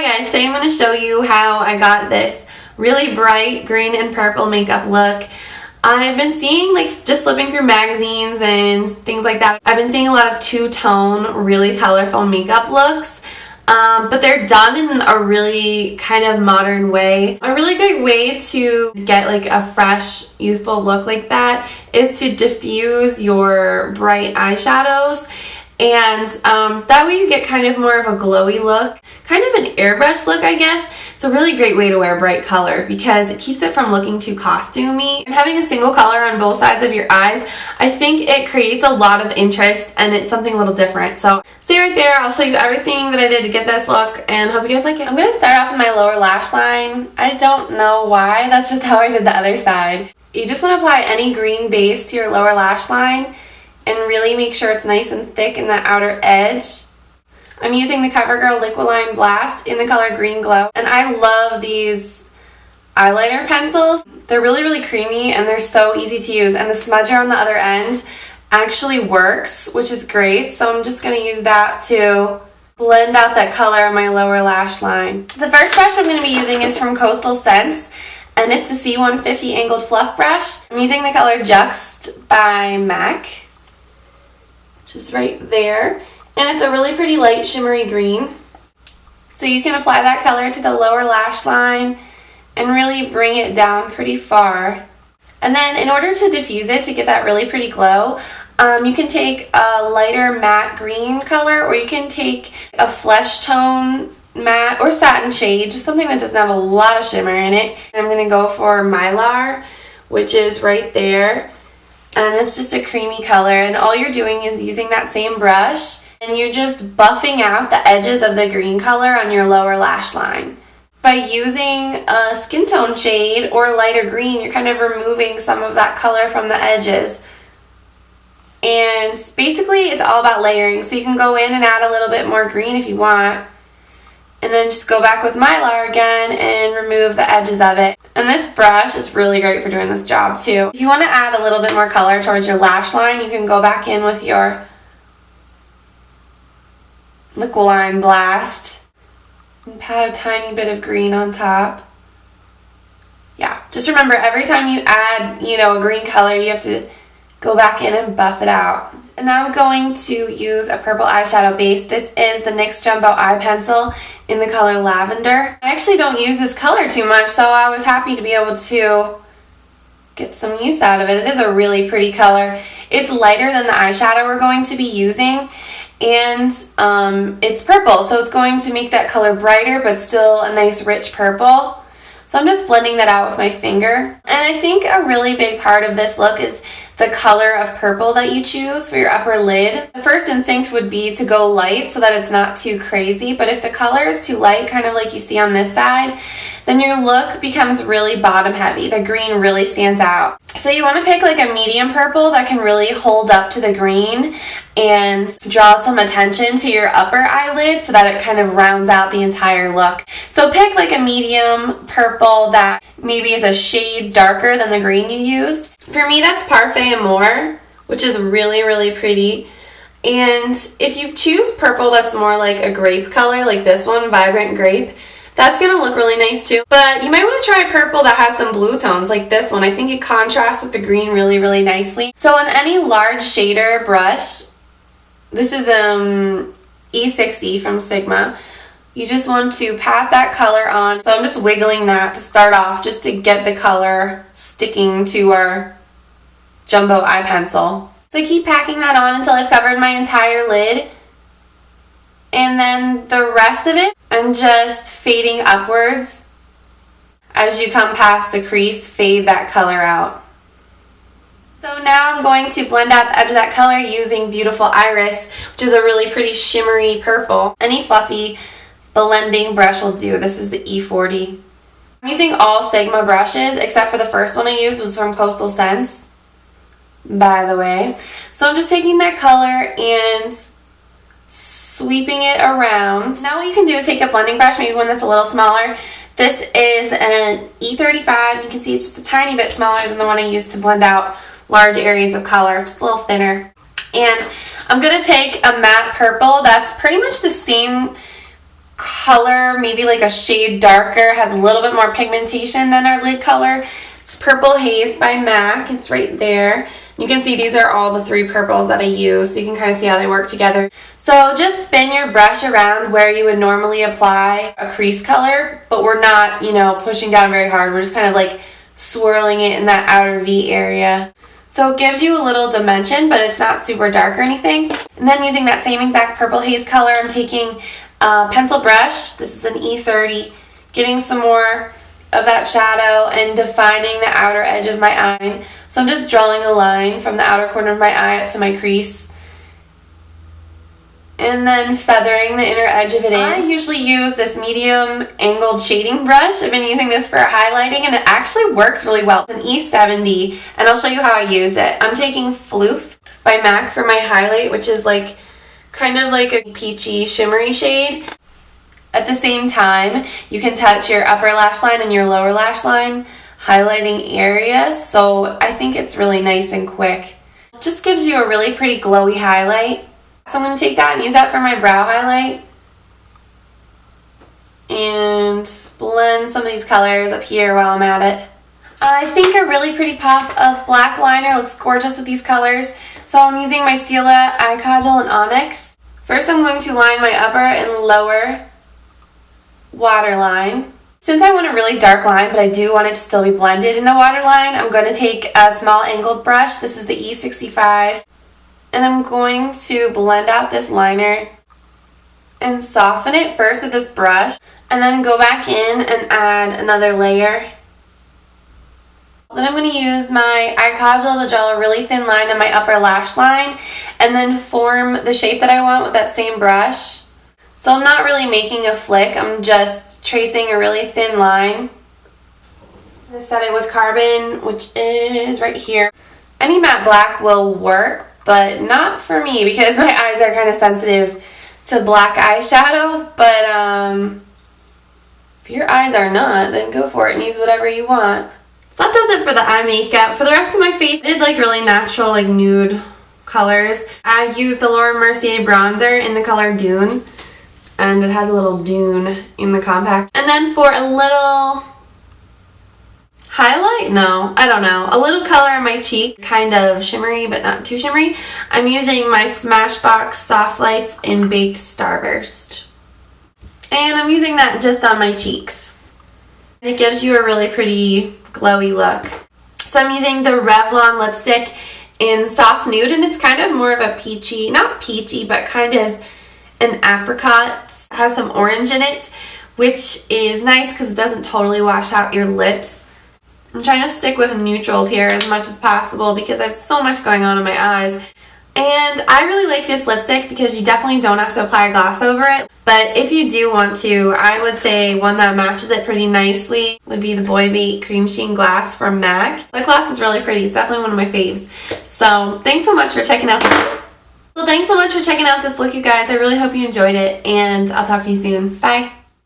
Hi guys, today I'm going to show you how I got this really bright green and purple makeup look. I've been seeing, just flipping through magazines and things like that, I've been seeing a lot of two-tone, really colorful makeup looks. But they're done in a really kind of modern way. A really great way to get a fresh, youthful look like that is to diffuse your bright eyeshadows. And that way you get kind of more of a glowy look, kind of an airbrush look, I guess. It's a really great way to wear bright color because it keeps it from looking too costumey. And having a single color on both sides of your eyes, I think it creates a lot of interest and it's something a little different. So stay right there, I'll show you everything that I did to get this look and hope you guys like it. I'm going to start off with my lower lash line. I don't know why, that's just how I did the other side. You just want to apply any green base to your lower lash line and really make sure it's nice and thick in the outer edge. I'm using the CoverGirl Liquid Blast in the color Green Glow, and I love these eyeliner pencils. They're really, really creamy and they're so easy to use, and the smudger on the other end actually works, which is great. So I'm just going to use that to blend out that color on my lower lash line. The first brush I'm going to be using is from Coastal Scents, and it's the C150 Angled Fluff Brush. I'm using the color Juxt by MAC, which is right there, and it's a really pretty light shimmery green. So you can apply that color to the lower lash line and really bring it down pretty far. And then in order to diffuse it, to get that really pretty glow, you can take a lighter matte green color, or you can take a flesh tone matte or satin shade, just something that doesn't have a lot of shimmer in it. I'm going to go for Mylar, which is right there. And it's just a creamy color, and all you're doing is using that same brush and you're just buffing out the edges of the green color on your lower lash line. By using a skin tone shade or lighter green, you're kind of removing some of that color from the edges. And basically it's all about layering, so you can go in and add a little bit more green if you want, and then just go back with Mylar again and remove the edges of it. And this brush is really great for doing this job too. If you want to add a little bit more color towards your lash line, you can go back in with your Liquid Blast and pat a tiny bit of green on top. Yeah, just remember every time you add, a green color, you have to go back in and buff it out. And now I'm going to use a purple eyeshadow base. This is the NYX Jumbo Eye Pencil in the color Lavender. I actually don't use this color too much, so I was happy to be able to get some use out of it. It is a really pretty color. It's lighter than the eyeshadow we're going to be using, and it's purple, so it's going to make that color brighter but still a nice rich purple. So I'm just blending that out with my finger. And I think a really big part of this look is the color of purple that you choose for your upper lid. The first instinct would be to go light so that it's not too crazy, but if the color is too light, kind of like you see on this side, then your look becomes really bottom heavy. The green really stands out. So you want to pick a medium purple that can really hold up to the green and draw some attention to your upper eyelid so that it kind of rounds out the entire look. So pick a medium purple that maybe is a shade darker than the green you used. For me, that's Parfait Amour, which is really, really pretty. And if you choose purple that's more like a grape color, like this one, Vibrant Grape, that's going to look really nice too. But you might want to try purple that has some blue tones like this one. I think it contrasts with the green really, really nicely. So on any large shader brush, this is E60 from Sigma, you just want to pat that color on. So I'm just wiggling that to start off just to get the color sticking to our jumbo eye pencil. So I keep packing that on until I've covered my entire lid. And then the rest of it, I'm just fading upwards. As you come past the crease, fade that color out. So now I'm going to blend out the edge of that color using Beautiful Iris, which is a really pretty shimmery purple. Any fluffy blending brush will do. This is the E40. I'm using all Sigma brushes, except for the first one I used was from Coastal Scents, by the way. So I'm just taking that color and sweeping it around. Now what you can do is take a blending brush, maybe one that's a little smaller. This is an E35. You can see it's just a tiny bit smaller than the one I used to blend out large areas of color. It's a little thinner. And I'm going to take a matte purple that's pretty much the same color, maybe like a shade darker, has a little bit more pigmentation than our lid color. It's Purple Haze by MAC. It's right there. You can see these are all the 3 purples that I use, so you can kind of see how they work together. So just spin your brush around where you would normally apply a crease color, but we're not, you know, pushing down very hard. We're just kind of like swirling it in that outer V area. So it gives you a little dimension, but it's not super dark or anything. And then using that same exact Purple Haze color, I'm taking a pencil brush. This is an E30, getting some more of that shadow and defining the outer edge of my eye. So I'm just drawing a line from the outer corner of my eye up to my crease, and then feathering the inner edge of it in. I usually use this medium angled shading brush. I've been using this for highlighting, and it actually works really well. It's an E70, and I'll show you how I use it. I'm taking Floof by MAC for my highlight, which is like kind of like a peachy shimmery shade. At the same time, you can touch your upper lash line and your lower lash line, highlighting areas, so I think it's really nice and quick. It just gives you a really pretty glowy highlight. So I'm going to take that and use that for my brow highlight. And blend some of these colors up here while I'm at it. I think a really pretty pop of black liner looks gorgeous with these colors. So I'm using my Stila Eye Kajal in Onyx. First I'm going to line my upper and lower waterline. Since I want a really dark line, but I do want it to still be blended in the waterline, I'm going to take a small angled brush. This is the E65. And I'm going to blend out this liner and soften it first with this brush, and then go back in and add another layer. Then I'm going to use my eye kajal to draw a really thin line on my upper lash line, and then form the shape that I want with that same brush. So I'm not really making a flick, I'm just tracing a really thin line. I'm going to set it with carbon, which is right here. Any matte black will work, but not for me because my eyes are kind of sensitive to black eyeshadow. But if your eyes are not, then go for it and use whatever you want. So that does it for the eye makeup. For the rest of my face, I did like really natural, like nude colors. I used the Laura Mercier bronzer in the color Dune, and it has a little dune in the compact. And then for a little highlight? No, I don't know. A little color on my cheek, kind of shimmery but not too shimmery. I'm using my Smashbox Soft Lights in Baked Starburst. And I'm using that just on my cheeks. It gives you a really pretty glowy look. So I'm using the Revlon lipstick in Soft Nude, and it's kind of more of a peachy, not peachy, but kind of an apricot. It has some orange in it, which is nice because it doesn't totally wash out your lips. I'm trying to stick with neutrals here as much as possible because I have so much going on in my eyes. And I really like this lipstick because you definitely don't have to apply a gloss over it. But if you do want to, I would say one that matches it pretty nicely would be the Boy Bait Cream Sheen Glass from MAC. The glass is really pretty. It's definitely one of my faves. So thanks so much for checking out this look. Well, thanks so much for checking out this look, you guys. I really hope you enjoyed it, and I'll talk to you soon. Bye.